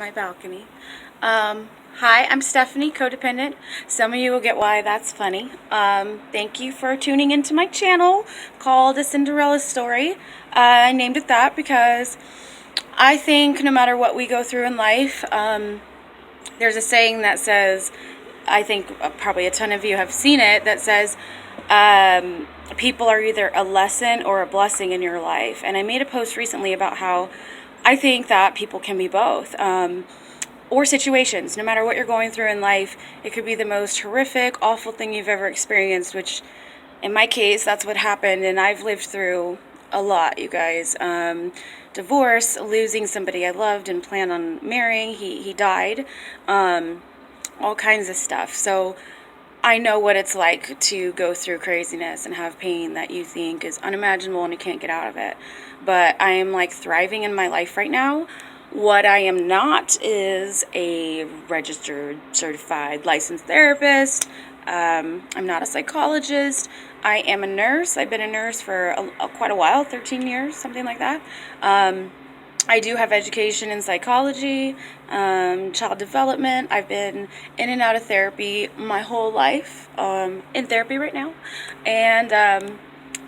my balcony. Hi, I'm Stephanie, codependent. Some of you will get why that's funny. Thank you for tuning into my channel called A Cinderella story. I named it that because I think no matter what we go through in life, there's a saying that says, I think probably a ton of you have seen it, that says, people are either a lesson or a blessing in your life. And I made a post recently about how I think that people can be both. Or situations, no matter what you're going through in life, it could be the most horrific, awful thing you've ever experienced, which in my case, that's what happened. And I've lived through a lot, you guys. Divorce, losing somebody I loved and planned on marrying. He died. All kinds of stuff. So I know what it's like to go through craziness and have pain that you think is unimaginable and you can't get out of it. But I am like thriving in my life right now. What I am not is a registered, certified, licensed therapist. I'm not a psychologist. I am a nurse. I've been a nurse for quite a while, 13 years, something like that. I do have education in psychology, child development. I've been in and out of therapy my whole life, in therapy right now. And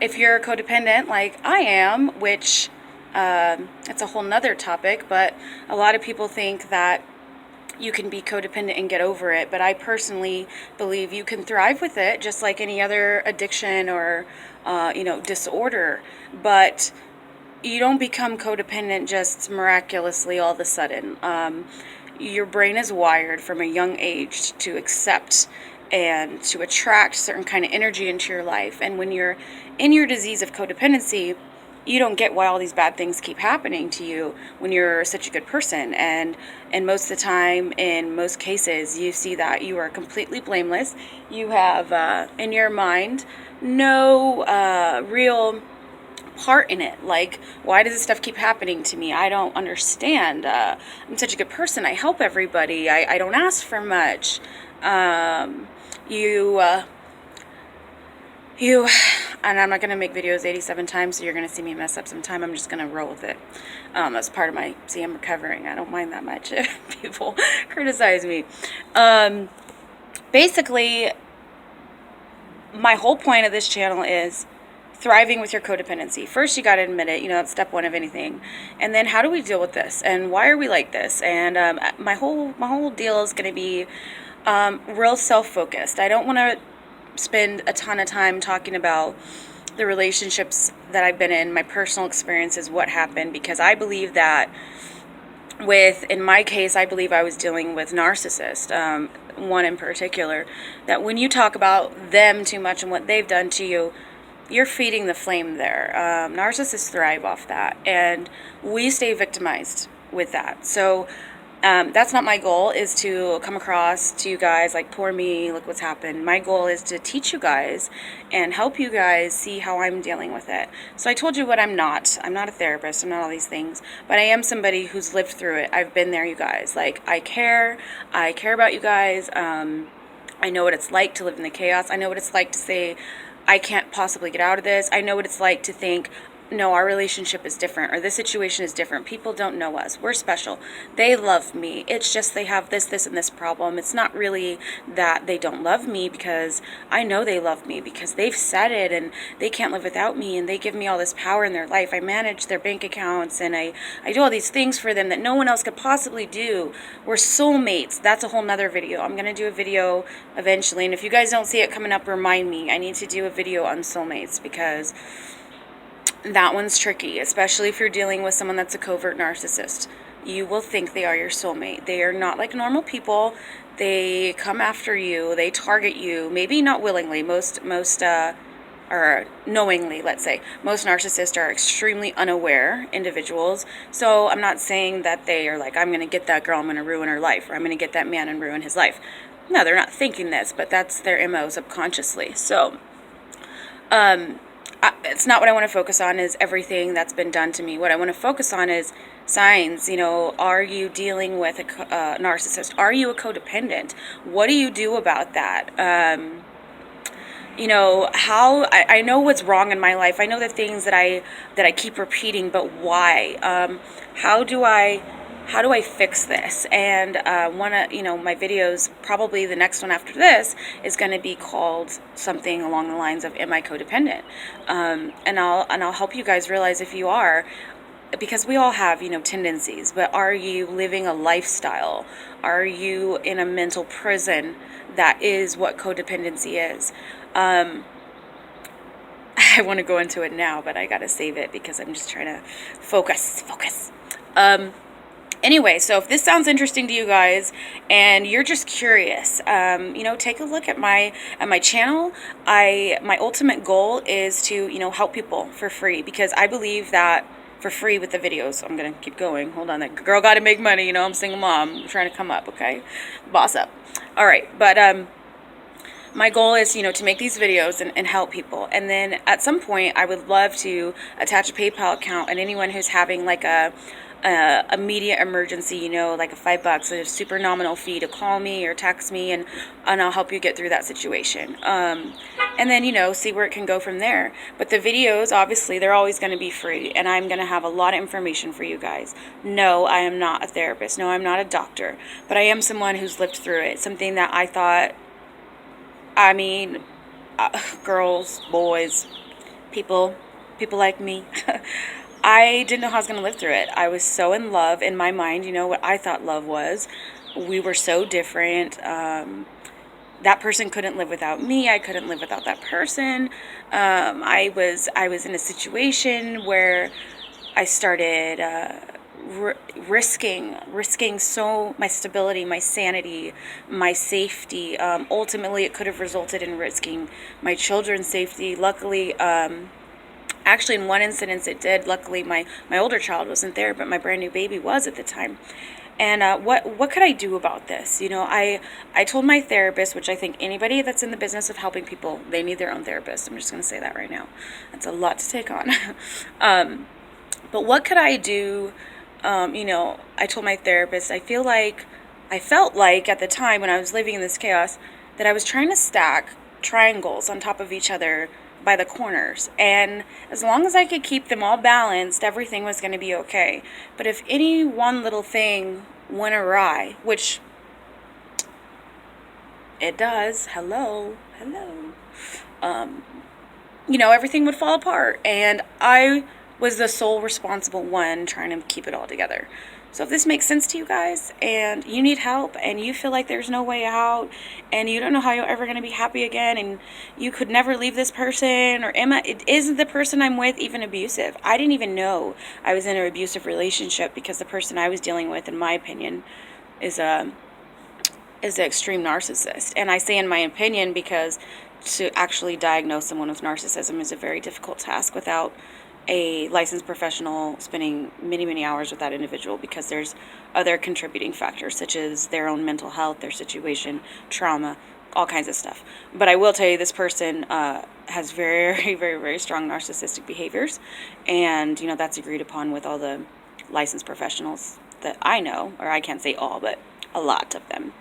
if you're codependent like I am, which it's a whole nother topic, but a lot of people think that you can be codependent and get over it. But I personally believe you can thrive with it, just like any other addiction or, disorder. But you don't become codependent just miraculously all of a sudden. Your brain is wired from a young age to accept and to attract certain kind of energy into your life. And when you're in your disease of codependency, you don't get why all these bad things keep happening to you when you're such a good person. And most of the time, in most cases, you see that you are completely blameless. You have, in your mind, no real part in it. Like, why does this stuff keep happening to me? I don't understand. I'm such a good person. I help everybody. I don't ask for much. You, and I'm not going to make videos 87 times, so you're going to see me mess up sometime. I'm just going to roll with it. That's part of my, see, I'm recovering. I don't mind that much if people criticize me. Basically, my whole point of this channel is thriving with your codependency. First, you got to admit it. That's step one of anything. And then, how do we deal with this? And why are we like this? And my whole deal is going to be real self-focused. I don't want to spend a ton of time talking about the relationships that I've been in, my personal experiences, what happened, because I believe that in my case, I believe I was dealing with narcissists, one in particular, that when you talk about them too much and what they've done to you, you're feeding the flame there. Narcissists thrive off that, and we stay victimized with that. So that's not my goal, is to come across to you guys like, poor me, look what's happened. My goal is to teach you guys and help you guys see how I'm dealing with it. So I told you what I'm not. I'm not a therapist. I'm not all these things. But I am somebody who's lived through it. I've been there, you guys. Like, I care. I care about you guys. I know what it's like to live in the chaos. I know what it's like to say, I can't possibly get out of this. I know what it's like to think, no, our relationship is different, or this situation is different. People don't know us. We're special. They love me. It's just they have this, and this problem. It's not really that they don't love me, because I know they love me because they've said it, and they can't live without me, and they give me all this power in their life. I manage their bank accounts, and I do all these things for them that no one else could possibly do. We're soulmates. That's a whole nother video. I'm going to do a video eventually, and if you guys don't see it coming up, remind me. I need to do a video on soulmates, because that one's tricky, especially if you're dealing with someone that's a covert narcissist. You will think they are your soulmate. They are not like normal people. They come after you. They target you. Maybe not willingly. Most or knowingly, let's say. Most narcissists are extremely unaware individuals. So I'm not saying that they are like, I'm going to get that girl, I'm going to ruin her life, or I'm going to get that man and ruin his life. No, they're not thinking this, but that's their MO subconsciously. So, it's not what I want to focus on, is everything that's been done to me. What I want to focus on is signs. Are you dealing with a narcissist? Are you a codependent? What do you do about that? How I know what's wrong in my life. I know the things that I keep repeating, but why? How do I how do I fix this? And one of my videos, probably the next one after this, is going to be called something along the lines of "Am I codependent?" And I'll help you guys realize if you are, because we all have tendencies, but are you living a lifestyle? Are you in a mental prison? That is what codependency is. I want to go into it now, but I gotta save it because I'm just trying to focus. Anyway, so if this sounds interesting to you guys and you're just curious, take a look at my channel. My ultimate goal is to help people for free, because I believe that for free with the videos. I'm gonna keep going. Hold on, that girl got to make money. I'm a single mom. I'm trying to come up. Okay, boss up. All right, but my goal is, to make these videos and help people. And then at some point, I would love to attach a PayPal account, and anyone who's having like a immediate emergency, like a $5, a super nominal fee to call me or text me, and I'll help you get through that situation. And then, see where it can go from there. But the videos, obviously, they're always going to be free, and I'm going to have a lot of information for you guys. No, I am not a therapist. No, I'm not a doctor, but I am someone who's lived through it. Something that I thought, girls, boys, people like me, I didn't know how I was going to live through it. I was so in love in my mind, what I thought love was. We were so different. That person couldn't live without me. I couldn't live without that person. I was in a situation where I started risking so my stability, my sanity, my safety. Ultimately, it could have resulted in risking my children's safety. Luckily, actually, in one instance, it did. Luckily, my older child wasn't there, but my brand new baby was at the time. And what could I do about this? I told my therapist, which I think anybody that's in the business of helping people, they need their own therapist. I'm just going to say that right now. That's a lot to take on. But what could I do? I told my therapist, I felt like at the time when I was living in this chaos, that I was trying to stack triangles on top of each other by the corners, and as long as I could keep them all balanced, everything was going to be okay. But if any one little thing went awry, which it does, hello, everything would fall apart, and I was the sole responsible one trying to keep it all together. So if this makes sense to you guys, and you need help, and you feel like there's no way out, and you don't know how you're ever going to be happy again, and you could never leave this person, or isn't the person I'm with even abusive? I didn't even know I was in an abusive relationship, because the person I was dealing with, in my opinion, is an extreme narcissist. And I say in my opinion because to actually diagnose someone with narcissism is a very difficult task without a licensed professional spending many, many hours with that individual, because there's other contributing factors such as their own mental health, their situation, trauma, all kinds of stuff. But I will tell you, this person has very, very, very strong narcissistic behaviors, and that's agreed upon with all the licensed professionals that I know, or I can't say all, but a lot of them.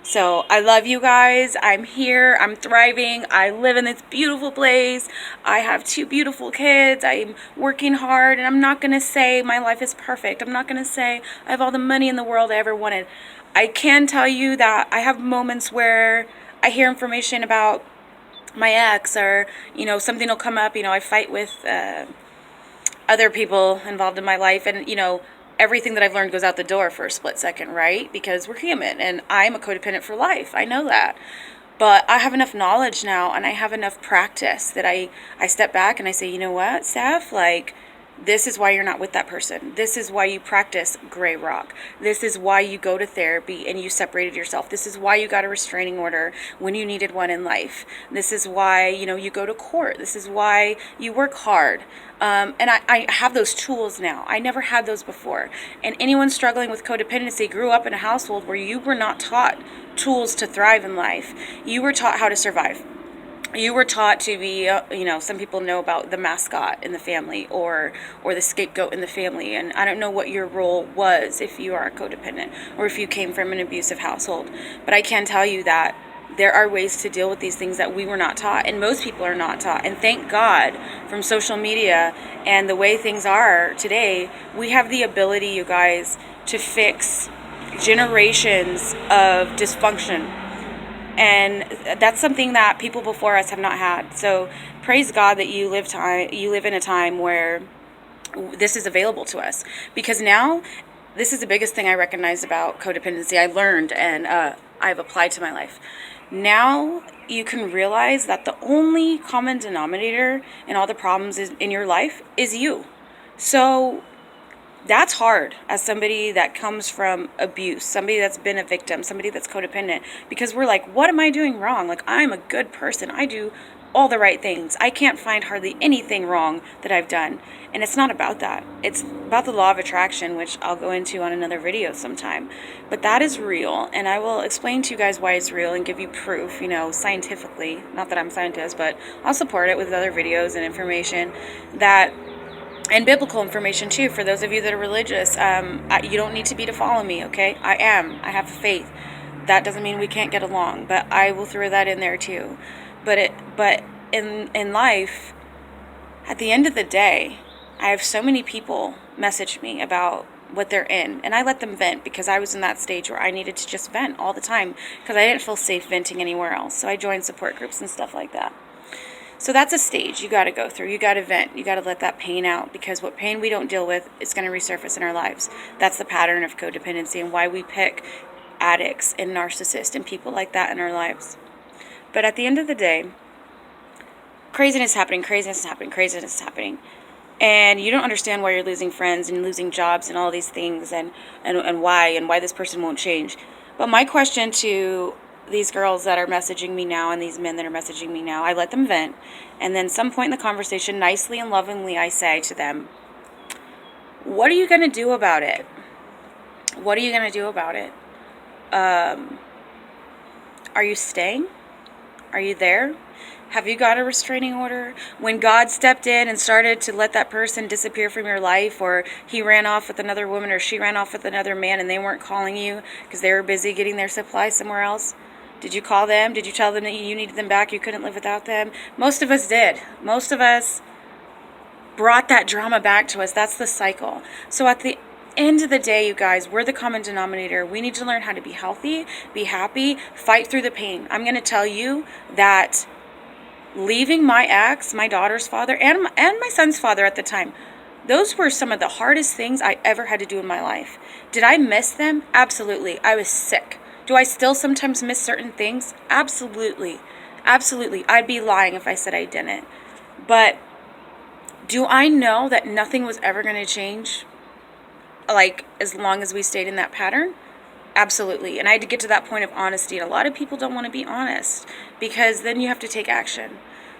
So I love you guys. I'm here. I'm thriving. I live in this beautiful place. I have 2 beautiful kids. I'm working hard, and I'm not going to say my life is perfect. I'm not going to say I have all the money in the world I ever wanted. I can tell you that I have moments where I hear information about my ex, or something will come up. I fight with other people involved in my life, and everything that I've learned goes out the door for a split second, right? Because we're human, and I'm a codependent for life. I know that. But I have enough knowledge now, and I have enough practice that I step back and I say, you know what, Steph, this is why you're not with that person. This is why you practice gray rock. This is why you go to therapy and you separated yourself. This is why you got a restraining order when you needed one in life. This is why, you go to court. This is why you work hard. And I have those tools now. I never had those before. And anyone struggling with codependency grew up in a household where you were not taught tools to thrive in life. You were taught how to survive. You were taught to be, some people know about the mascot in the family, or the scapegoat in the family. And I don't know what your role was if you are a codependent or if you came from an abusive household. But I can tell you that there are ways to deal with these things that we were not taught, and most people are not taught. And thank God, from social media and the way things are today, we have the ability, you guys, to fix generations of dysfunction. And that's something that people before us have not had. So praise God that you live in a time where this is available to us. Because now, this is the biggest thing I recognize about codependency. I learned and I've applied to my life. Now you can realize that the only common denominator in all the problems in your life is you. So that's hard as somebody that comes from abuse, somebody that's been a victim, somebody that's codependent, because we're like, what am I doing wrong? Like, I'm a good person. I do all the right things. I can't find hardly anything wrong that I've done. And it's not about that. It's about the law of attraction, which I'll go into on another video sometime. But that is real, and I will explain to you guys why it's real and give you proof, scientifically. Not that I'm a scientist, but I'll support it with other videos and information and biblical information too, for those of you that are religious. You don't need to be to follow me, okay? I have faith. That doesn't mean we can't get along, but I will throw that in there too. But in life, at the end of the day, I have so many people message me about what they're in, and I let them vent, because I was in that stage where I needed to just vent all the time because I didn't feel safe venting anywhere else. So I joined support groups and stuff like that. So that's a stage you got to go through. You got to vent. You got to let that pain out, because what pain we don't deal with is going to resurface in our lives. That's the pattern of codependency and why we pick addicts and narcissists and people like that in our lives. But at the end of the day, craziness is happening. And you don't understand why you're losing friends and losing jobs and all these things and why this person won't change. But my question to these girls that are messaging me now and these men that are messaging me now, I let them vent. And then some point in the conversation, nicely and lovingly, I say to them, what are you going to do about it? What are you going to do about it? Are you staying? Are you there? Have you got a restraining order? When God stepped in and started to let that person disappear from your life, or he ran off with another woman, or she ran off with another man, and they weren't calling you because they were busy getting their supplies somewhere else, did you call them? Did you tell them that you needed them back? You couldn't live without them? Most of us did. Most of us brought that drama back to us. That's the cycle. So at the end of the day, you guys, we're the common denominator. We need to learn how to be healthy, be happy, fight through the pain. I'm going to tell you that leaving my ex, my daughter's father, and my son's father at the time, those were some of the hardest things I ever had to do in my life. Did I miss them? Absolutely. I was sick. Do I still sometimes miss certain things? Absolutely. Absolutely. I'd be lying if I said I didn't. But do I know that nothing was ever going to change, like, as long as we stayed in that pattern? Absolutely. And I had to get to that point of honesty. And a lot of people don't want to be honest, because then you have to take action.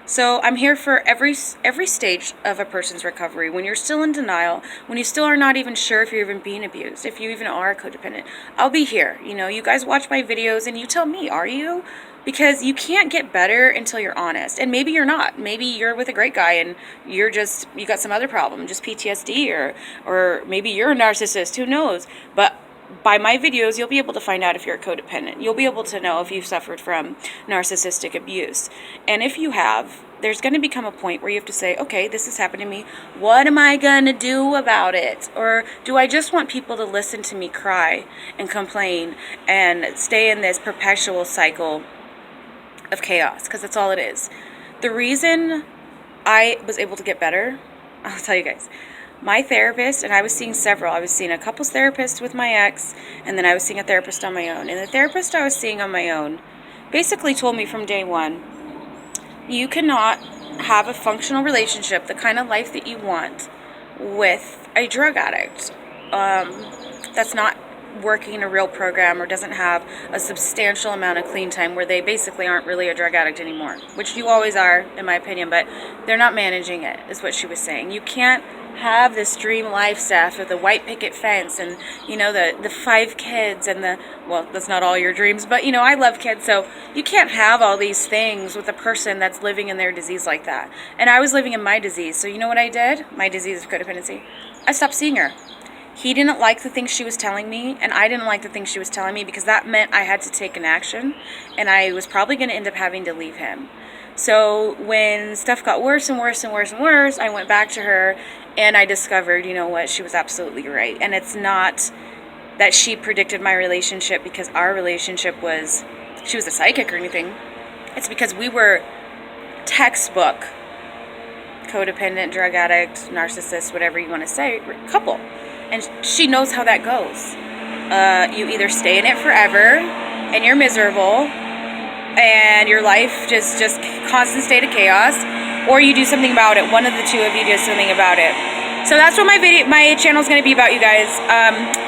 So I'm here for every stage of a person's recovery. When you're still in denial, when you still are not even sure if you're even being abused, if you even are codependent, I'll be here. You guys watch my videos and you tell me, are you? Because you can't get better until you're honest. And maybe you're not. Maybe you're with a great guy and you got some other problem, just PTSD, or maybe you're a narcissist, who knows? But by my videos, you'll be able to find out if you're a codependent. You'll be able to know if you've suffered from narcissistic abuse. And if you have, there's going to become a point where you have to say, okay, this has happened to me. What am I going to do about it? Or do I just want people to listen to me cry and complain and stay in this perpetual cycle of chaos? Because that's all it is. The reason I was able to get better, I'll tell you guys. My therapist, and I was seeing several. I was seeing a couples therapist with my ex, and then I was seeing a therapist on my own. And the therapist I was seeing on my own basically told me from day one, you cannot have a functional relationship, the kind of life that you want, with a drug addict that's not working in a real program or doesn't have a substantial amount of clean time, where they basically aren't really a drug addict anymore, which you always are, in my opinion, but they're not managing it, is what she was saying. You can't have this dream life stuff with the white picket fence and, the 5 kids and well, that's not all your dreams, but, I love kids, so you can't have all these things with a person that's living in their disease like that. And I was living in my disease, so you know what I did? My disease of codependency. I stopped seeing her. He didn't like the things she was telling me, and I didn't like the things she was telling me, because that meant I had to take an action, and I was probably going to end up having to leave him. So when stuff got worse and worse and worse and worse, I went back to her, and I discovered, she was absolutely right. And it's not that she predicted my relationship because our relationship was, she was a psychic or anything. It's because we were textbook codependent, drug addict, narcissist, whatever you want to say, couple. And she knows how that goes. You either stay in it forever and you're miserable and your life just constant state of chaos, or you do something about it. One of the two of you do something about it. So that's what my channel is going to be about, you guys.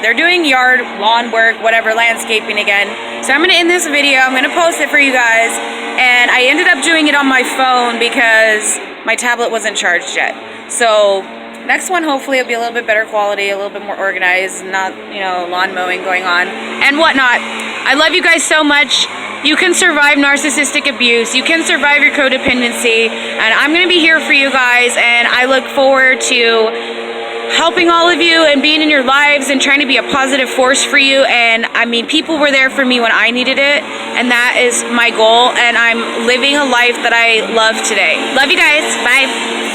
They're doing yard, lawn work, whatever, landscaping again. So I'm going to end this video. I'm going to post it for you guys. And I ended up doing it on my phone because my tablet wasn't charged yet. So next one, hopefully, it'll be a little bit better quality, a little bit more organized, not, you know, lawn mowing going on and whatnot. I love you guys so much. You can survive narcissistic abuse. You can survive your codependency. And I'm going to be here for you guys. And I look forward to helping all of you and being in your lives and trying to be a positive force for you. And I mean, people were there for me when I needed it. And that is my goal. And I'm living a life that I love today. Love you guys. Bye.